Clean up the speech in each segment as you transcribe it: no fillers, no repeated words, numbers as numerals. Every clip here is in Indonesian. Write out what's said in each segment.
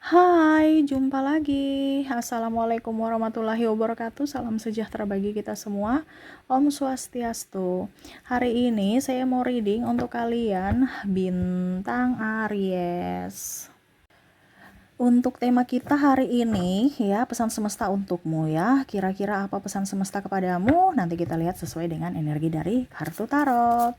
Hai, jumpa lagi. Assalamualaikum warahmatullahi wabarakatuh. Salam sejahtera bagi kita semua. Om Swastiastu. Hari ini saya mau reading untuk kalian bintang Aries. Untuk tema kita hari ini ya, pesan semesta untukmu ya. Kira-kira apa pesan semesta kepadamu? Nanti kita lihat sesuai dengan energi dari kartu tarot.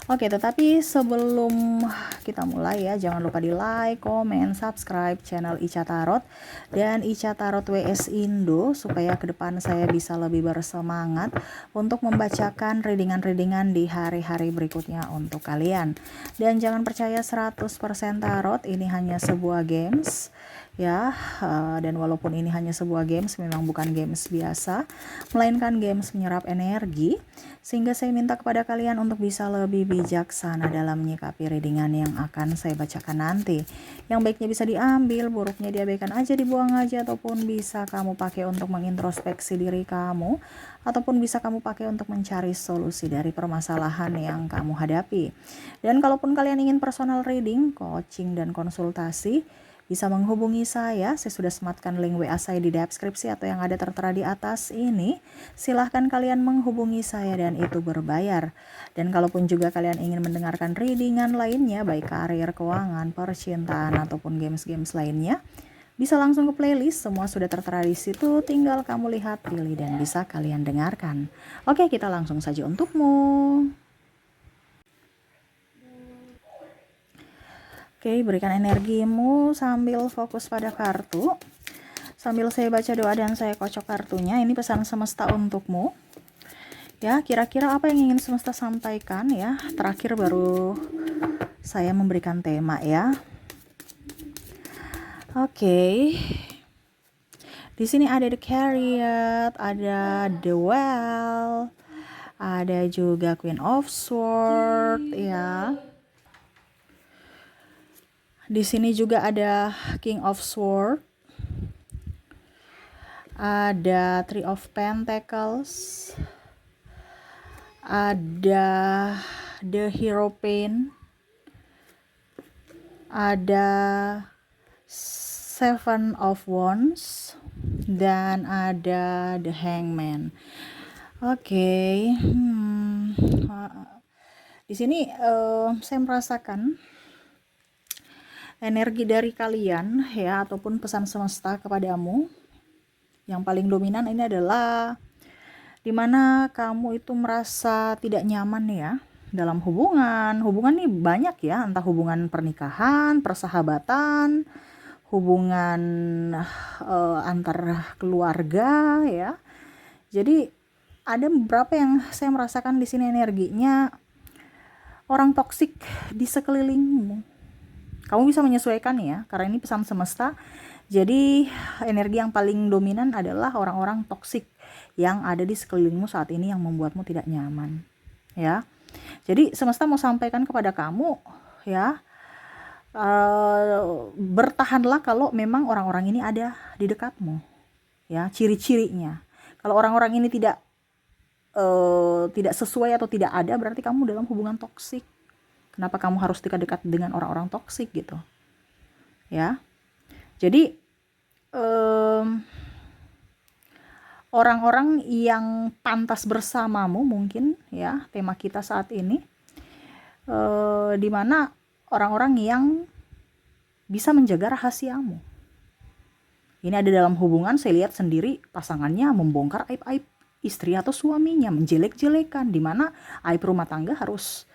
Oke, tetapi sebelum kita mulai ya, jangan lupa di like, komen, subscribe channel Ica Tarot dan Ica Tarot WS Indo supaya ke depan saya bisa lebih bersemangat untuk membacakan readingan-readingan di hari-hari berikutnya untuk kalian. Dan jangan percaya 100% tarot, ini hanya sebuah games ya, dan walaupun ini hanya sebuah games, memang bukan games biasa, melainkan games menyerap energi, sehingga saya minta kepada kalian untuk bisa lebih bijaksana dalam menyikapi readingan yang akan saya bacakan nanti. Yang baiknya bisa diambil, buruknya diabaikan aja, dibuang aja, ataupun bisa kamu pakai untuk mengintrospeksi diri kamu, ataupun bisa kamu pakai untuk mencari solusi dari permasalahan yang kamu hadapi. Dan kalaupun kalian ingin personal reading, coaching, dan konsultasi, bisa menghubungi saya sudah sematkan link WA saya di deskripsi atau yang ada tertera di atas ini. Silahkan kalian menghubungi saya dan itu berbayar. Dan kalaupun juga kalian ingin mendengarkan readingan lainnya, baik karir, keuangan, percintaan, ataupun games-games lainnya, bisa langsung ke playlist, semua sudah tertera di situ, tinggal kamu lihat, pilih, dan bisa kalian dengarkan. Oke, kita langsung saja untukmu. Oke, berikan energimu sambil fokus pada kartu. Sambil saya baca doa dan saya kocok kartunya, ini pesan semesta untukmu. Ya, kira-kira apa yang ingin semesta sampaikan ya? Terakhir baru saya memberikan tema ya. Oke. Di sini ada the Chariot, ada the Well, ada juga Queen of Swords ya. Di sini juga ada King of Swords, ada Three of Pentacles, ada the Hierophant, ada Seven of Wands, dan ada the Hangman. Oke. Di sini saya merasakan energi dari kalian ya, ataupun pesan semesta kepadamu yang paling dominan ini adalah dimana kamu itu merasa tidak nyaman ya dalam hubungan nih banyak ya, entah hubungan pernikahan, persahabatan, hubungan antar keluarga ya. Jadi ada beberapa yang saya merasakan di sini energinya orang toksik di sekelilingmu. Kamu bisa menyesuaikan ya, karena ini pesan semesta. Jadi energi yang paling dominan adalah orang-orang toksik yang ada di sekelilingmu saat ini yang membuatmu tidak nyaman. Ya, jadi semesta mau sampaikan kepada kamu ya, bertahanlah kalau memang orang-orang ini ada di dekatmu. Ya, ciri-cirinya. Kalau orang-orang ini tidak sesuai atau tidak ada, berarti kamu dalam hubungan toksik. Kenapa kamu harus dekat-dekat dengan orang-orang toksik gitu ya? Jadi orang-orang yang pantas bersamamu mungkin ya, tema kita saat ini dimana orang-orang yang bisa menjaga rahasiamu. Ini ada dalam hubungan, saya lihat sendiri pasangannya membongkar aib-aib istri atau suaminya, menjelek-jelekan, dimana aib rumah tangga harus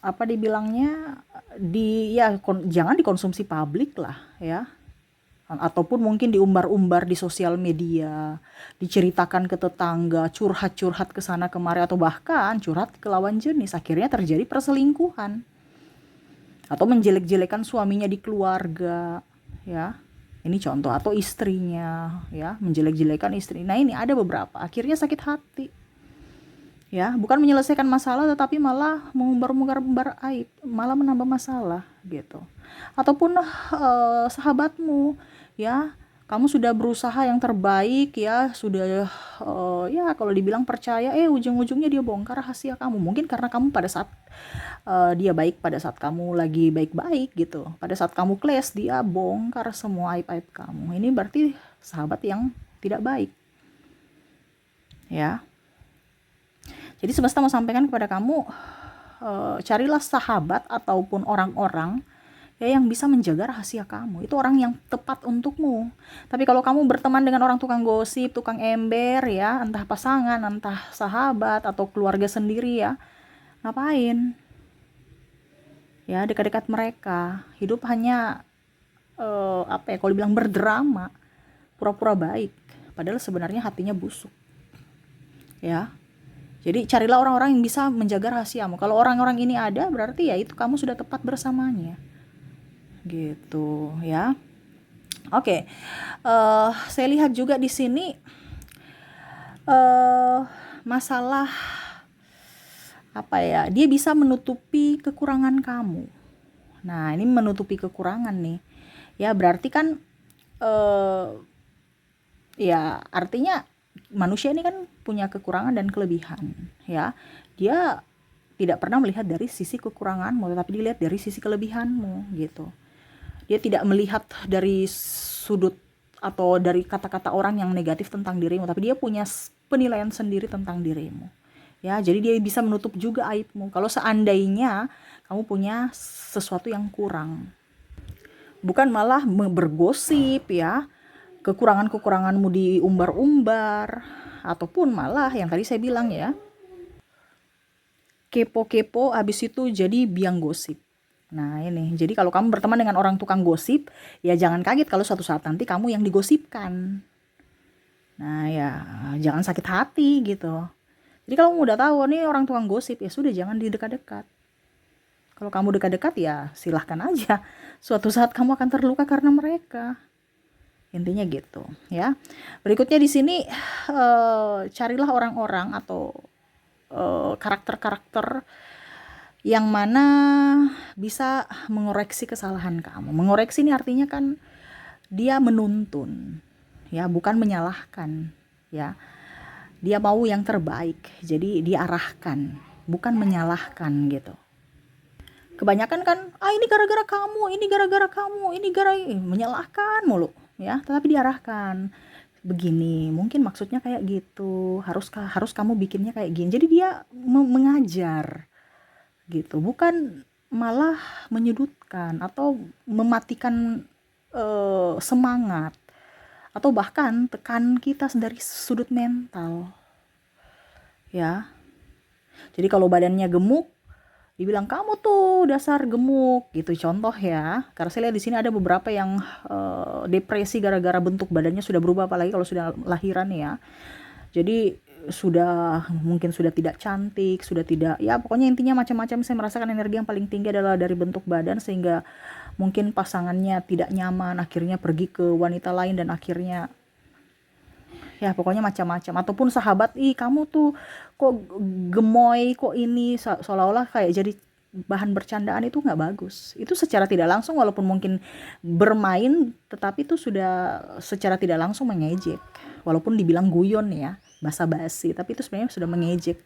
apa dibilangnya jangan dikonsumsi publik lah ya, ataupun mungkin diumbar-umbar di sosial media, diceritakan ke tetangga, curhat-curhat ke sana kemari, atau bahkan curhat ke lawan jenis, akhirnya terjadi perselingkuhan atau menjelek-jelekan suaminya di keluarga ya. Ini contoh, atau istrinya ya, menjelek-jelekan istri. Nah, ini ada beberapa akhirnya sakit hati ya, bukan menyelesaikan masalah tetapi malah mengumbar-umbar aib, malah menambah masalah gitu. Ataupun sahabatmu ya, kamu sudah berusaha yang terbaik ya, sudah ya kalau dibilang percaya, ujung-ujungnya dia bongkar rahasia kamu. Mungkin karena kamu pada saat dia baik, pada saat kamu lagi baik-baik gitu, pada saat kamu clash dia bongkar semua aib-aib kamu. Ini berarti sahabat yang tidak baik ya. Jadi semesta mau sampaikan kepada kamu, carilah sahabat ataupun orang-orang ya yang bisa menjaga rahasia kamu. Itu orang yang tepat untukmu. Tapi kalau kamu berteman dengan orang tukang gosip, tukang ember ya, entah pasangan, entah sahabat atau keluarga sendiri ya, ngapain? Ya, dekat-dekat mereka. Hidup hanya kalau dibilang berdrama, pura-pura baik, padahal sebenarnya hatinya busuk. Ya. Jadi carilah orang-orang yang bisa menjaga rahasiamu. Kalau orang-orang ini ada, berarti ya itu kamu sudah tepat bersamanya. Gitu ya. Oke. Saya lihat juga di sini masalah apa ya? Dia bisa menutupi kekurangan kamu. Nah, ini menutupi kekurangan nih. Ya, berarti kan ya artinya manusia ini kan punya kekurangan dan kelebihan ya. Dia tidak pernah melihat dari sisi kekuranganmu, tetapi dilihat dari sisi kelebihanmu gitu. Dia tidak melihat dari sudut atau dari kata-kata orang yang negatif tentang dirimu, tapi dia punya penilaian sendiri tentang dirimu ya. Jadi dia bisa menutup juga aibmu kalau seandainya kamu punya sesuatu yang kurang, bukan malah bergosip ya, kekurangan-kekuranganmu diumbar-umbar, ataupun malah yang tadi saya bilang ya, kepo-kepo habis itu jadi biang gosip. Nah ini, jadi kalau kamu berteman dengan orang tukang gosip, ya jangan kaget kalau suatu saat nanti kamu yang digosipkan. Nah ya, jangan sakit hati gitu. Jadi kalau kamu udah tahu nih orang tukang gosip, ya sudah jangan didekat-dekat. Kalau kamu dekat-dekat ya silahkan aja. Suatu saat kamu akan terluka karena mereka. Intinya gitu ya. Berikutnya di sini carilah orang-orang atau karakter-karakter yang mana bisa mengoreksi kesalahan kamu. Mengoreksi ini artinya kan dia menuntun ya, bukan menyalahkan ya. Dia mau yang terbaik, jadi diarahkan, bukan menyalahkan gitu. Kebanyakan kan, ini gara-gara kamu, ini gara-gara kamu, ini menyalahkan mulu ya, tetapi diarahkan. Begini, mungkin maksudnya kayak gitu, harus kamu bikinnya kayak gini. Jadi dia mengajar gitu, bukan malah menyudutkan atau mematikan semangat atau bahkan tekan kita dari sudut mental ya. Jadi kalau badannya gemuk dibilang kamu tuh dasar gemuk gitu, contoh ya. Karena saya lihat di sini ada beberapa yang depresi gara-gara bentuk badannya sudah berubah, apalagi kalau sudah lahiran ya. Jadi mungkin sudah tidak cantik, sudah tidak, ya pokoknya intinya macam-macam. Saya merasakan energi yang paling tinggi adalah dari bentuk badan, sehingga mungkin pasangannya tidak nyaman, akhirnya pergi ke wanita lain, dan akhirnya ya pokoknya macam-macam. Ataupun sahabat, kamu tuh kok gemoy, kok ini, seolah-olah kayak jadi bahan bercandaan. Itu nggak bagus. Itu secara tidak langsung, walaupun mungkin bermain, tetapi itu sudah secara tidak langsung mengejek. Walaupun dibilang guyon ya, basa-basi, tapi itu sebenarnya sudah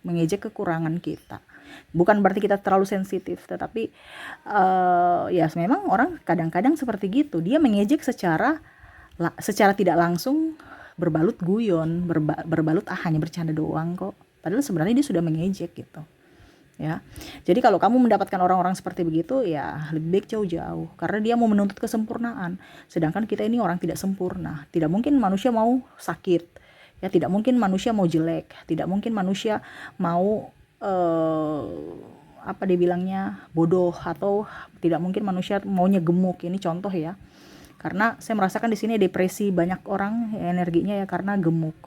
mengejek kekurangan kita. Bukan berarti kita terlalu sensitif, tetapi ya memang orang kadang-kadang seperti gitu. Dia mengejek secara tidak langsung, berbalut guyon, berbalut hanya bercanda doang kok. Padahal sebenarnya dia sudah mengejek gitu. Ya. Jadi kalau kamu mendapatkan orang-orang seperti begitu, ya lebih baik jauh-jauh, karena dia mau menuntut kesempurnaan. Sedangkan kita ini orang tidak sempurna. Tidak mungkin manusia mau sakit. Ya, tidak mungkin manusia mau jelek, tidak mungkin manusia mau dibilangnya bodoh, atau tidak mungkin manusia maunya gemuk. Ini contoh ya. Karena saya merasakan di sini depresi banyak orang energinya ya karena gemuk.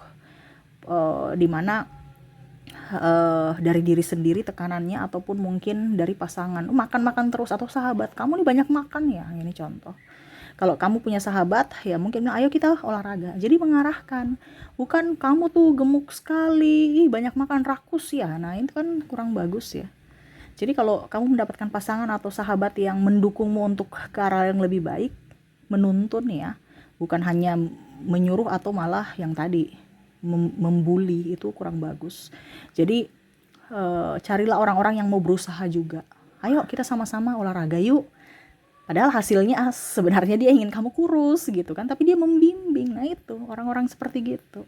Dimana dari diri sendiri tekanannya, ataupun mungkin dari pasangan, makan terus, atau sahabat kamu nih banyak makan ya, ini contoh. Kalau kamu punya sahabat ya mungkin ayo kita olahraga, jadi mengarahkan, bukan kamu tuh gemuk sekali, banyak makan, rakus ya. Nah itu kan kurang bagus ya. Jadi kalau kamu mendapatkan pasangan atau sahabat yang mendukungmu untuk ke arah yang lebih baik, menuntun ya, bukan hanya menyuruh atau malah yang tadi membuli, itu kurang bagus. Jadi carilah orang-orang yang mau berusaha juga. Ayo kita sama-sama olahraga yuk. Padahal hasilnya sebenarnya dia ingin kamu kurus gitu kan, tapi dia membimbing. Nah itu orang-orang seperti gitu.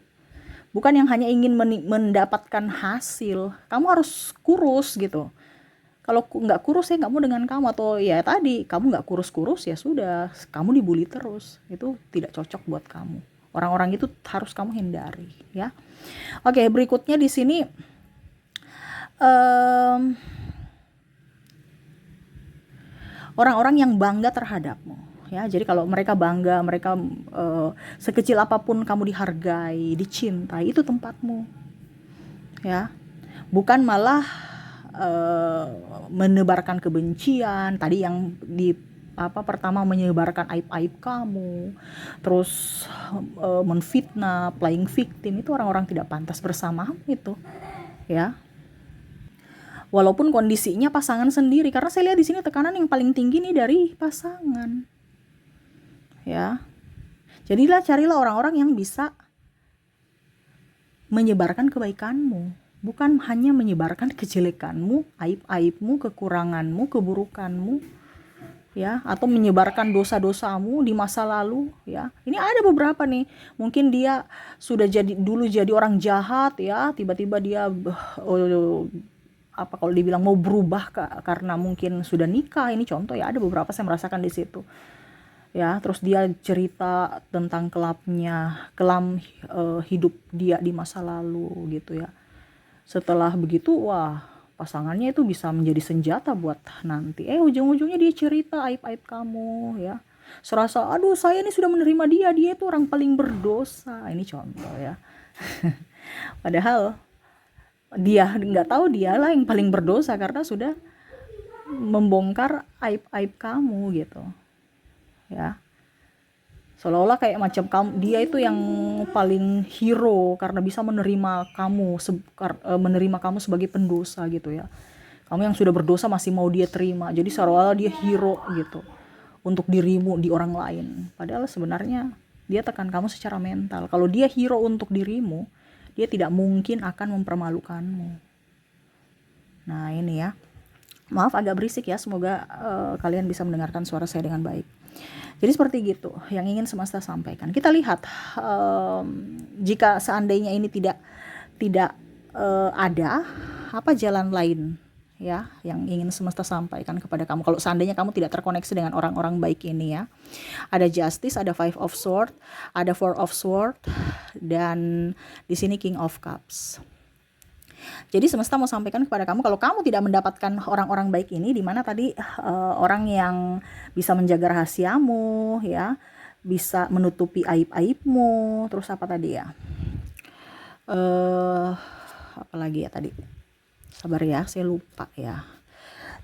Bukan yang hanya ingin mendapatkan hasil. Kamu harus kurus gitu. Kalau nggak kurus ya nggak mau dengan kamu, atau ya tadi kamu nggak kurus-kurus ya sudah, kamu dibully terus. Itu tidak cocok buat kamu. Orang-orang itu harus kamu hindari ya. Oke, berikutnya di sini orang-orang yang bangga terhadapmu ya. Jadi kalau mereka bangga, mereka sekecil apapun kamu dihargai, dicintai, itu tempatmu ya. Bukan malah menebarkan kebencian tadi yang di pertama, menyebarkan aib-aib kamu, terus menfitnah, playing victim. Itu orang-orang tidak pantas bersamamu itu ya. Walaupun kondisinya pasangan sendiri, karena saya lihat di sini tekanan yang paling tinggi nih dari pasangan ya. Jadilah carilah orang-orang yang bisa menyebarkan kebaikanmu, bukan hanya menyebarkan kejelekanmu, aib-aibmu, kekuranganmu, keburukanmu ya, atau menyebarkan dosa-dosamu di masa lalu ya. Ini ada beberapa nih, mungkin dia sudah dulu jadi orang jahat ya, tiba-tiba dia kalau dibilang mau berubah karena mungkin sudah nikah. Ini contoh ya, ada beberapa saya merasakan di situ ya. Terus dia cerita tentang kelam hidup dia di masa lalu gitu ya. Setelah begitu, wah, pasangannya itu bisa menjadi senjata buat nanti. Ujung-ujungnya dia cerita aib-aib kamu ya. Serasa, aduh saya ini sudah menerima dia itu orang paling berdosa. Ini contoh ya. Padahal dia nggak tahu dialah yang paling berdosa karena sudah membongkar aib-aib kamu gitu ya. Seolah-olah kayak macam dia itu yang paling hero karena bisa menerima kamu sebagai pendosa gitu ya. Kamu yang sudah berdosa masih mau dia terima, jadi seolah-olah dia hero gitu untuk dirimu di orang lain. Padahal sebenarnya dia tekan kamu secara mental. Kalau dia hero untuk dirimu, dia tidak mungkin akan mempermalukanmu. Nah ini ya, maaf agak berisik ya, semoga kalian bisa mendengarkan suara saya dengan baik. Jadi seperti gitu yang ingin semesta sampaikan. Kita lihat jika seandainya ini tidak ada apa jalan lain ya yang ingin semesta sampaikan kepada kamu. Kalau seandainya kamu tidak terkoneksi dengan orang-orang baik ini ya. Ada Justice, ada Five of Swords, ada Four of Swords, dan di sini King of Cups. Jadi semesta mau sampaikan kepada kamu, kalau kamu tidak mendapatkan orang-orang baik ini, di mana tadi orang yang bisa menjaga rahasiamu ya, bisa menutupi aib-aibmu, terus apa tadi ya, apa lagi ya tadi, sabar ya saya lupa ya,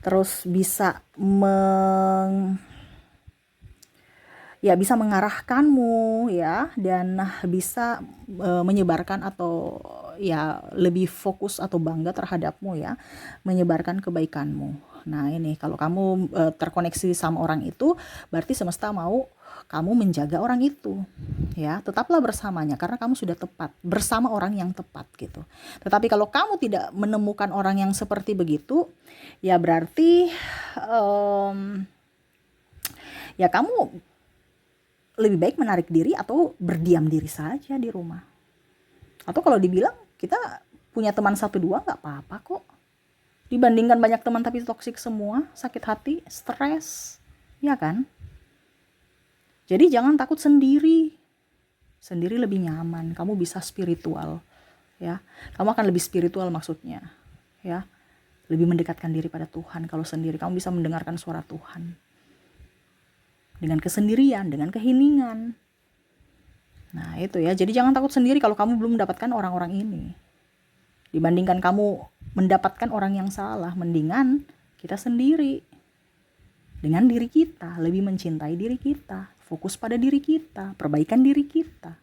terus bisa bisa mengarahkanmu ya, dan bisa menyebarkan atau ya lebih fokus atau bangga terhadapmu ya, menyebarkan kebaikanmu. Nah ini kalau kamu terkoneksi sama orang itu, berarti semesta mau kamu menjaga orang itu ya. Tetaplah bersamanya karena kamu sudah tepat bersama orang yang tepat gitu. Tetapi kalau kamu tidak menemukan orang yang seperti begitu, ya berarti ya kamu lebih baik menarik diri atau berdiam diri saja di rumah. Atau kalau dibilang kita punya teman 1-2 gak apa-apa kok. Dibandingkan banyak teman tapi toksik semua, sakit hati, stres, ya kan? Jadi jangan takut sendiri. Sendiri lebih nyaman, kamu bisa spiritual ya. Kamu akan lebih spiritual maksudnya ya. Lebih mendekatkan diri pada Tuhan kalau sendiri. Kamu bisa mendengarkan suara Tuhan. Dengan kesendirian, dengan keheningan. Nah itu ya, jadi jangan takut sendiri kalau kamu belum mendapatkan orang-orang ini. Dibandingkan kamu mendapatkan orang yang salah, mendingan kita sendiri. Dengan diri kita, lebih mencintai diri kita, fokus pada diri kita, perbaikan diri kita.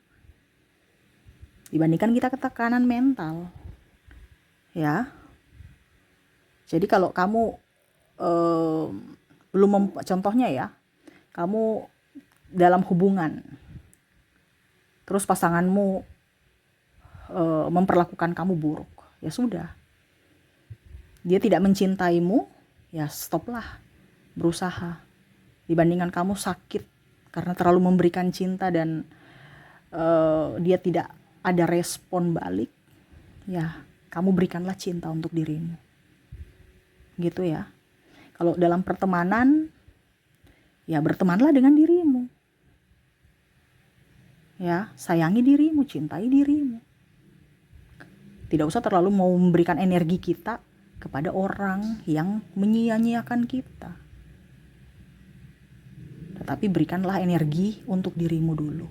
Dibandingkan kita ketekanan mental. Ya. Jadi kalau kamu contohnya ya, kamu dalam hubungan terus pasanganmu memperlakukan kamu buruk, ya sudah, dia tidak mencintaimu, ya stoplah berusaha. Dibandingkan kamu sakit karena terlalu memberikan cinta dan dia tidak ada respon balik, ya kamu berikanlah cinta untuk dirimu, gitu ya. Kalau dalam pertemanan, ya bertemanlah dengan dirimu, ya sayangi dirimu, cintai dirimu. Tidak usah terlalu mau memberikan energi kita kepada orang yang menyia-nyiakan kita. Tetapi berikanlah energi untuk dirimu dulu,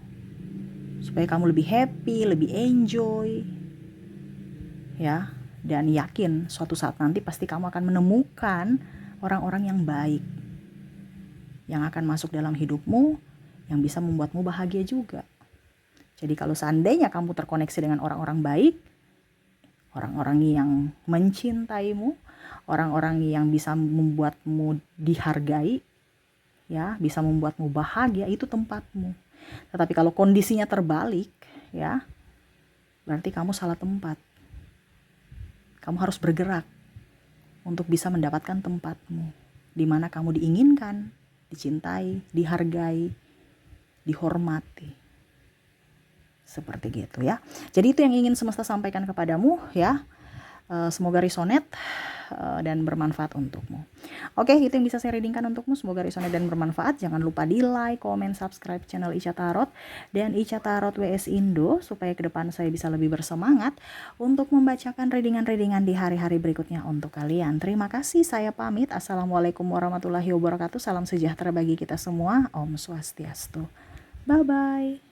supaya kamu lebih happy, lebih enjoy, ya. Dan yakin suatu saat nanti pasti kamu akan menemukan orang-orang yang baik, yang akan masuk dalam hidupmu, yang bisa membuatmu bahagia juga. Jadi kalau seandainya kamu terkoneksi dengan orang-orang baik, orang-orang yang mencintaimu, orang-orang yang bisa membuatmu dihargai, ya, bisa membuatmu bahagia, itu tempatmu. Tetapi kalau kondisinya terbalik, ya, berarti kamu salah tempat. Kamu harus bergerak untuk bisa mendapatkan tempatmu, di mana kamu diinginkan, dicintai, dihargai, dihormati. Seperti gitu ya. Jadi itu yang ingin semesta sampaikan kepadamu ya. Semoga resonate dan bermanfaat untukmu. Oke, itu yang bisa saya readingkan untukmu. Semoga resonate dan bermanfaat. Jangan lupa di like, comment, subscribe channel Ica Tarot dan Ica Tarot WS Indo, supaya ke depan saya bisa lebih bersemangat untuk membacakan readingan-readingan di hari-hari berikutnya untuk kalian. Terima kasih, saya pamit. Assalamualaikum warahmatullahi wabarakatuh. Salam sejahtera bagi kita semua. Om Swastiastu. Bye-bye.